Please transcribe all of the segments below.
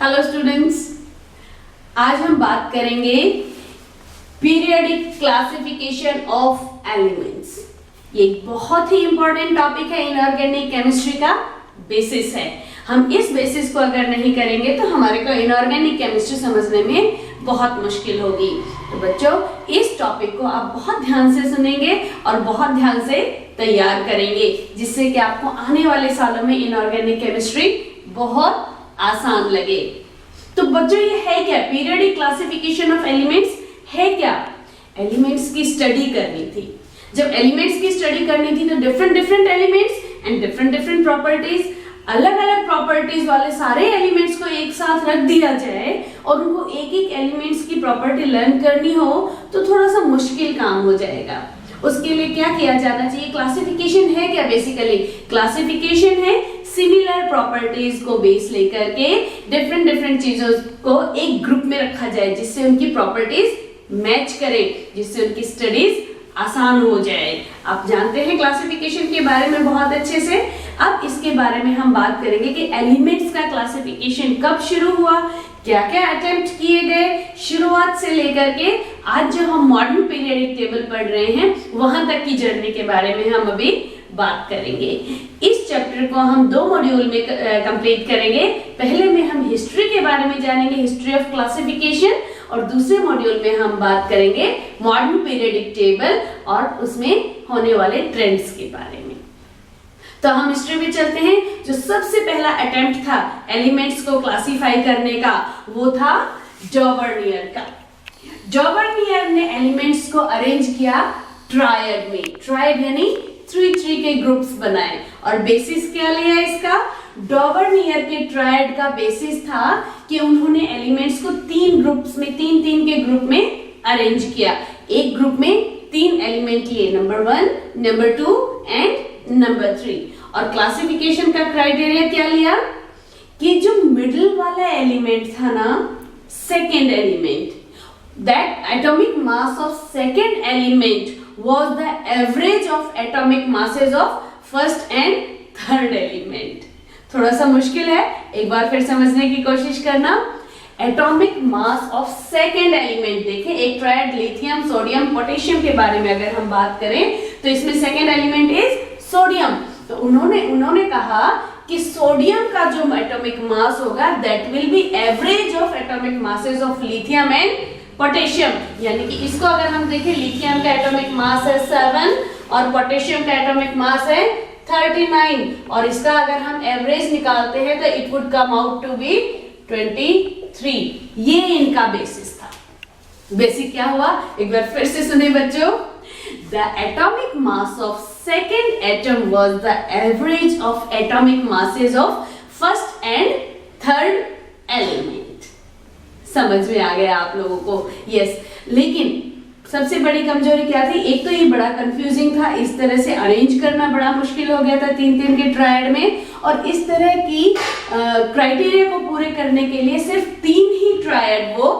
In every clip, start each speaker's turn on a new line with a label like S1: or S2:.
S1: Hello students, आज हम बात करेंगे पीरियोडिक क्लासिफिकेशन ऑफ एलिमेंट्स। ये एक बहुत ही इंपॉर्टेंट टॉपिक है, इनऑर्गेनिक केमिस्ट्री का बेसिस है। हम इस बेसिस को अगर नहीं करेंगे तो हमारे को इनऑर्गेनिक केमिस्ट्री समझने में बहुत मुश्किल होगी। तो बच्चों, इस टॉपिक को आप बहुत ध्यान से सुनेंगे और बहुत ध्यान से तैयार करेंगे, जिससे कि आपको आने वाले सालों में इनऑर्गेनिक केमिस्ट्री बहुत आसान लगे। तो बच्चों, ये है क्या? पीरियोडिक क्लासिफिकेशन ऑफ एलिमेंट्स है क्या? एलिमेंट्स की स्टडी करनी थी। जब एलिमेंट्स की स्टडी करनी थी तो different elements and different properties, अलग अलग प्रॉपर्टीज वाले सारे एलिमेंट्स को एक साथ रख दिया जाए और उनको एक एक एलिमेंट्स की प्रॉपर्टी लर्न करनी हो तो थोड़ा सा मुश्किल काम हो जाएगा। उसके लिए क्या किया जाना चाहिए? क्लासिफिकेशन है क्या? बेसिकली क्लासिफिकेशन है सिमिलर प्रॉपर्टीज को बेस लेकर के डिफरेंट चीजों को एक ग्रुप में रखा जाए, जिससे उनकी प्रॉपर्टीज मैच करें, जिससे उनकी स्टडीज आसान हो जाए। आप जानते हैं क्लासिफिकेशन के बारे में बहुत अच्छे से। अब इसके बारे में हम बात करेंगे कि एलिमेंट्स का क्लासिफिकेशन कब शुरू हुआ, क्या क्या अटेम्प्ट किए गए, शुरुआत से लेकर के आज जो हम मॉडर्न पीरियोडिक टेबल पढ़ रहे हैं वहां तक की जर्नी के बारे में हम अभी बात करेंगे। इस चैप्टर को हम 2 मॉड्यूल में कंप्लीट करेंगे। पहले में हम हिस्ट्री के बारे में जानेंगे, हिस्ट्री ऑफ क्लासिफिकेशन, और दूसरे मॉड्यूल में हम बात करेंगे मॉडर्न पीरियोडिक टेबल और उसमें होने वाले ट्रेंड्स के बारे में। तो हम हिस्ट्री में चलते हैं। जो सबसे पहला अटेम्प्ट था एलिमेंट्स को क्लासिफाई करने का, वो था जॉबर्नियर का। जॉबर्नियर ने एलिमेंट्स को अरेंज किया ट्रायड में। ट्रायड यानी 3 के ग्रुप्स बनाए। और बेसिस क्या लिया इसका? जॉबर्नियर के ट्रायड का बेसिस था कि उन्होंने एलिमेंट्स को 3 ग्रुप्स में, 3 के ग्रुप में अरेंज किया। एक ग्रुप में 3 एलिमेंट लिए, नंबर 1, नंबर 2 एंड नंबर 3। और क्लासिफिकेशन का क्राइटेरिया क्या लिया कि जो मिडिल वाला एलिमेंट था ना, second element, that atomic mass of second element was the average of atomic masses of first and third element। थोड़ा सा मुश्किल है, एक बार फिर समझने की कोशिश करना। Atomic mass of second element, देखिए एक ट्रायड लिथियम, सोडियम, पोटेशियम के बारे में अगर हम बात करें तो इसमें सेकेंड एलिमेंट इज सोडियम। तो उन्होंने कहा कि सोडियम का जो एटॉमिक मास होगा that will be average of atomic masses of lithium and potassium. यानी कि इसको अगर हम देखें, लिथियम का एटॉमिक मास है 7 और पोटेशियम का एटॉमिक मास है 39, और इसका अगर हम एवरेज निकालते हैं तो it would come out to be 23। ये इनका बेसिस था। बेसिक क्या हुआ, एक बार फिर से सुने बच्चों। The atomic mass of second atom was the average of atomic masses of first and third element. समझ में आ गया आप लोगों को? यस। लेकिन सबसे बड़ी कमजोरी क्या थी? एक तो ये बड़ा कंफ्यूजिंग था, इस तरह से अरेंज करना बड़ा मुश्किल हो गया था 3 के ट्रायड में। और इस तरह की क्राइटेरिया को पूरे करने के लिए सिर्फ 3 ही ट्रायड वो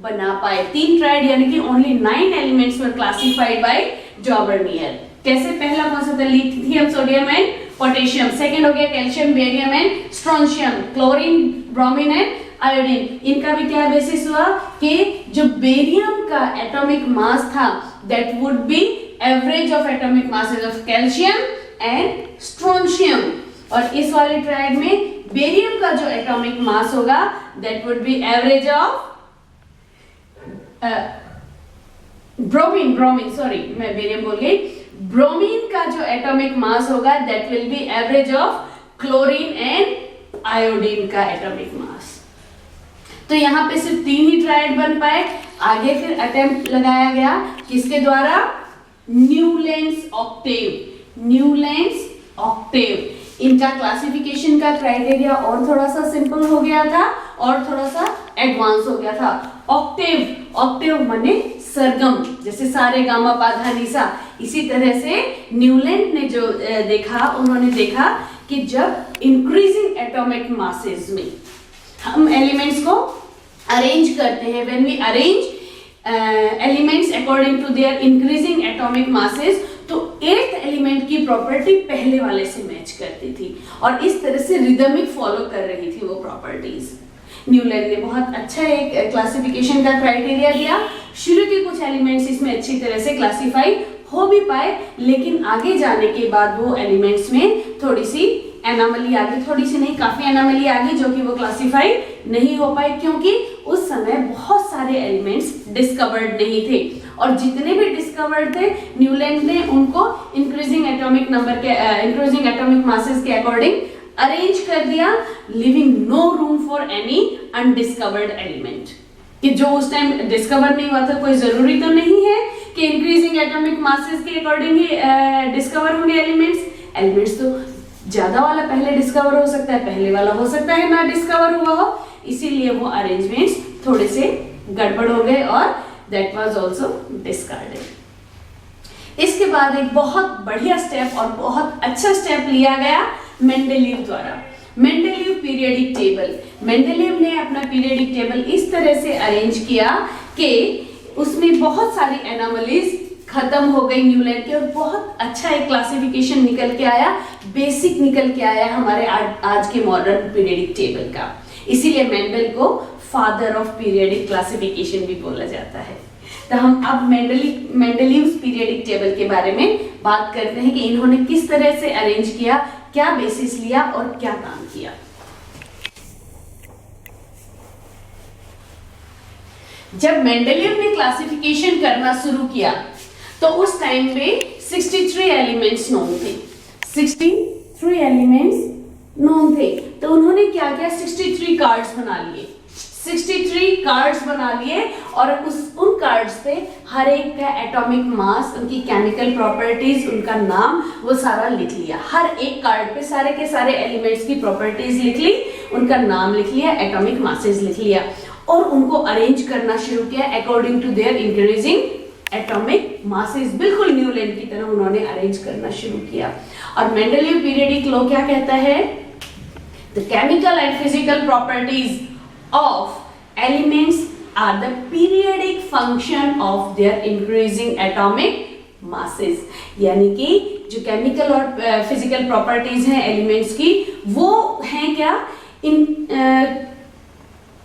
S1: बना पाए। 3 ट्रायड यानी कि only 9 elements were classified by Dobereiner. कैसे? पहला कौन सा था? Lithium, sodium and potassium. Second हो गया calcium, barium and strontium, chlorine, bromine and iodine. इनका भी क्या बेसिस हुआ कि जो बेरियम का एटॉमिक मास था that would be average of atomic masses of calcium and strontium. और इस वाले ट्रायड में बेरियम का जो एटॉमिक मास होगा that would be average of bromine, sorry मैं बेरियम बोल गई। ब्रोमीन का जो एटॉमिक मास होगा that will be average of chlorine and iodine का एटॉमिक मास। तो यहाँ पे सिर्फ 3 ही ट्रायड बन पाए। आगे फिर अटेम्प्ट लगाया गया किसके द्वारा? Newlands Octave. इनका क्लासिफिकेशन का क्राइटेरिया और थोड़ा सा सिंपल हो गया था और थोड़ा सा एडवांस हो गया था। ऑक्टेव माने सरगम, जैसे सारे गामा पाधा निसा। इसी तरह से न्यूलैंड ने जो उन्होंने देखा कि जब इंक्रीजिंग एटॉमिक मासेस में हम एलिमेंट्स को अरेंज करते हैं, when we arrange elements according to their increasing atomic masses, तो 8th एलिमेंट की प्रॉपर्टी पहले वाले से मैच करती थी और इस तरह से रिदमिक फॉलो कर रही थी वो प्रॉपर्टीज। न्यूलैंड ने बहुत अच्छा एक क्लासिफिकेशन का क्राइटेरिया दिया। शुरू के कुछ एलिमेंट्स इसमें अच्छी तरह से क्लासिफाई हो भी पाए, लेकिन आगे जाने के बाद वो एलिमेंट्स में थोड़ी सी एनोमली आ गई, थोड़ी सी नहीं काफी एनोमली आ गई, जो कि वो क्लासिफाई नहीं हो पाए, क्योंकि उस समय बहुत सारे एलिमेंट्स डिस्कवर्ड नहीं थे, और जितने भी डिस्कवर्ड थे न्यूलैंड ने उनको इंक्रीजिंग एटॉमिक नंबर के इंक्रीजिंग एटॉमिक मासेस के अकॉर्डिंग अरेंज कर दिया, leaving no room for any undiscovered element. कि जो उस टाइम डिस्कवर नहीं हुआ था, कोई जरूरी तो नहीं है कि इंक्रीजिंग एटॉमिक मासेस के अकॉर्डिंग ही डिस्कवर होंगे एलिमेंट्स तो ज्यादा वाला पहले डिस्कवर हो सकता है, पहले वाला हो सकता है ना डिस्कवर हुआ हो, इसीलिए वो अरेंजमेंट्स थोड़े से गड़बड़ हो गए और दैट वाज आल्सो डिस्कार्डेड। इसके बाद एक बहुत बढ़िया स्टेप और बहुत अच्छा स्टेप लिया गया मेंडेलीव द्वारा, मेंडेलीव पीरियडिक टेबल। मेंडेलीव ने अपना पीरियडिक टेबल इस तरह से अरेंज किया कि उसमें बहुत सारी एनोमलीज खत्म हो गई न्यूलैंड की, और बहुत अच्छा एक क्लासिफिकेशन निकल के आया, बेसिक निकल के आया हमारे आज के मॉडर्न पीरियडिक टेबल का। इसीलिए मेंडल को फादर ऑफ पीरियडिक क्लासिफिकेशन भी बोला जाता है। तो हम अब मेंडेलीव पीरियडिक टेबल के बारे में बात करते हैं कि इन्होंने किस तरह से अरेंज किया, क्या बेसिस लिया और क्या काम किया। जब मेंडेलीव ने क्लासिफिकेशन करना शुरू किया तो उस टाइम पे 63 एलिमेंट्स नोन थे, 63 एलिमेंट्स नोन थे। तो उन्होंने क्या किया, 63 कार्ड्स बना लिए, 63 कार्ड्स बना लिए, और उन कार्ड्स पे हर एक का एटॉमिक मास, उनकी केमिकल प्रॉपर्टीज, उनका नाम, वो सारा लिख लिया। हर एक कार्ड पे सारे के सारे एलिमेंट्स की प्रॉपर्टीज लिख ली, उनका नाम लिख लिया, एटॉमिक मासेस लिख लिया, और उनको अरेंज करना शुरू किया according to their increasing atomic masses. बिल्कुल न्यूलैंड की तरह उन्होंने अरेंज करना शुरू किया। और मेंडेलीव पीरियडिक लॉ क्या कहता है, the chemical and physical properties of elements are the periodic function of their increasing atomic masses। यानी कि जो केमिकल और फिजिकल प्रॉपर्टीज हैं एलिमेंट्स की, वो हैं क्या,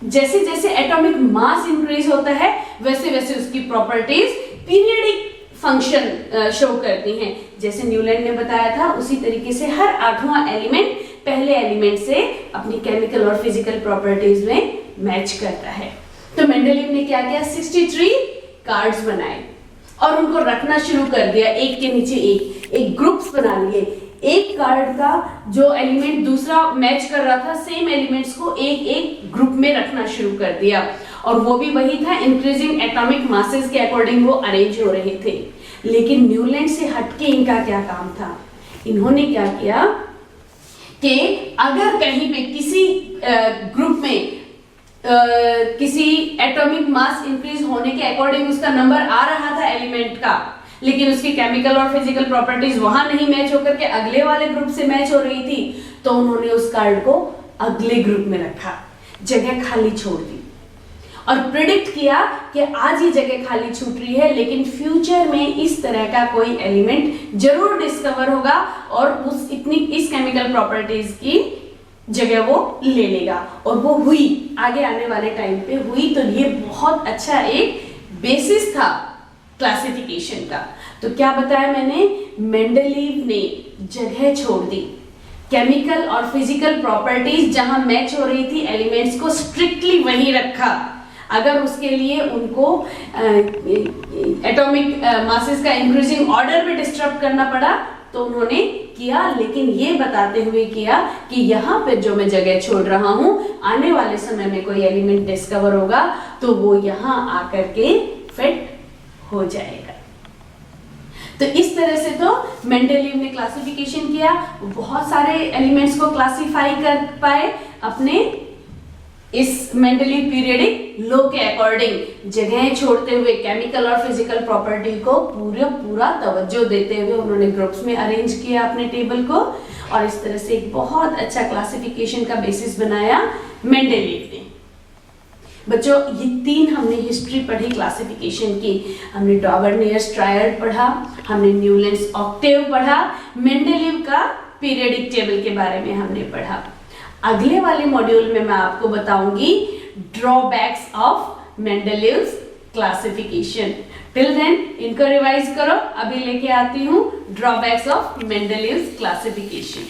S1: जैसे जैसे एटॉमिक मास इंक्रीज होता है वैसे वैसे उसकी प्रॉपर्टीज पीरियडिक फंक्शन शो करती हैं। जैसे न्यूलैंड ने बताया था, उसी तरीके से हर 8वां एलिमेंट पहले एलिमेंट से अपनी केमिकल और फिजिकल प्रॉपर्टीज में मैच करता है। तो मेंडेलीव ने क्या किया, 63 कार्ड्स बनाए और उनको रखना शुरू कर दिया, एक के नीचे एक ग्रुप्स बना लिए। एक कार्ड का जो एलिमेंट दूसरा मैच कर रहा था, सेम एलिमेंट्स को एक एक ग्रुप में रखना शुरू कर दिया, और वो भी वही था, इंक्रीजिंग एटॉमिक मासेस के अकॉर्डिंग वो अरेंज हो रहे थे। लेकिन न्यूलैंड से हटके इनका क्या काम था, इन्होंने क्या किया कि अगर कहीं पे किसी ग्रुप में किसी एटॉमिक मास इंक्रीज होने के अकॉर्डिंग उसका नंबर आ रहा था एलिमेंट का, लेकिन उसकी केमिकल और फिजिकल प्रॉपर्टीज वहां नहीं मैच होकर के अगले वाले ग्रुप से मैच हो रही थी, तो उन्होंने उस कार्ड को अगले ग्रुप में रखा, जगह खाली छोड़ दी, और प्रिडिक्ट किया कि आज ये जगह खाली छूट रही है, लेकिन फ्यूचर में इस तरह का कोई एलिमेंट जरूर डिस्कवर होगा और इस केमिकल प्रॉपर्टीज की जगह वो ले लेगा। और वो हुई, आगे आने वाले टाइम पे हुई। तो ये बहुत अच्छा एक बेसिस था क्लासिफिकेशन का। तो क्या बताया मैंने, मेंडेलीव ने जगह छोड़ दी, केमिकल और फिजिकल प्रॉपर्टीज जहां मैच हो रही थी एलिमेंट्स को स्ट्रिक्टली वहीं रखा। अगर उसके लिए उनको एटॉमिक मासेस का इंक्रीजिंग ऑर्डर भी डिस्टर्ब करना पड़ा तो उन्होंने किया, लेकिन ये बताते हुए किया कि यहाँ पे जो मैं जगह छोड़ रहा हूँ, आने वाले समय में कोई एलिमेंट डिस्कवर होगा तो वो यहाँ आकर के फिट हो जाएगा। तो इस तरह से तो मेंडेलीव ने क्लासिफिकेशन किया, बहुत सारे एलिमेंट्स को क्लासिफाई कर पाए अपने इस मेंडेलीव पीरियडिक लॉ के अकॉर्डिंग। जगह छोड़ते हुए केमिकल और फिजिकल प्रॉपर्टी को पूरा तवज्जो देते हुए उन्होंने ग्रुप्स में अरेंज किया अपने टेबल को, और इस तरह से एक बहुत अच्छा क्लासिफिकेशन का बेसिस बनाया मेंडेलीव ने। बच्चों, ये 3 हमने हिस्ट्री पढ़ी क्लासिफिकेशन की। हमने डॉबरनियर्स ट्रायड पढ़ा, हमने न्यूलैंड्स ऑक्टेव पढ़ा, मेंडेलीव का पीरियडिक टेबल के बारे में हमने पढ़ा। अगले वाले मॉड्यूल में मैं आपको बताऊंगी drawbacks of Mendeleev's classification. Till then इनको रिवाइज करो। अभी लेके आती हूँ ड्रॉबैक्स ऑफ मेंडलीव्स क्लासिफिकेशन।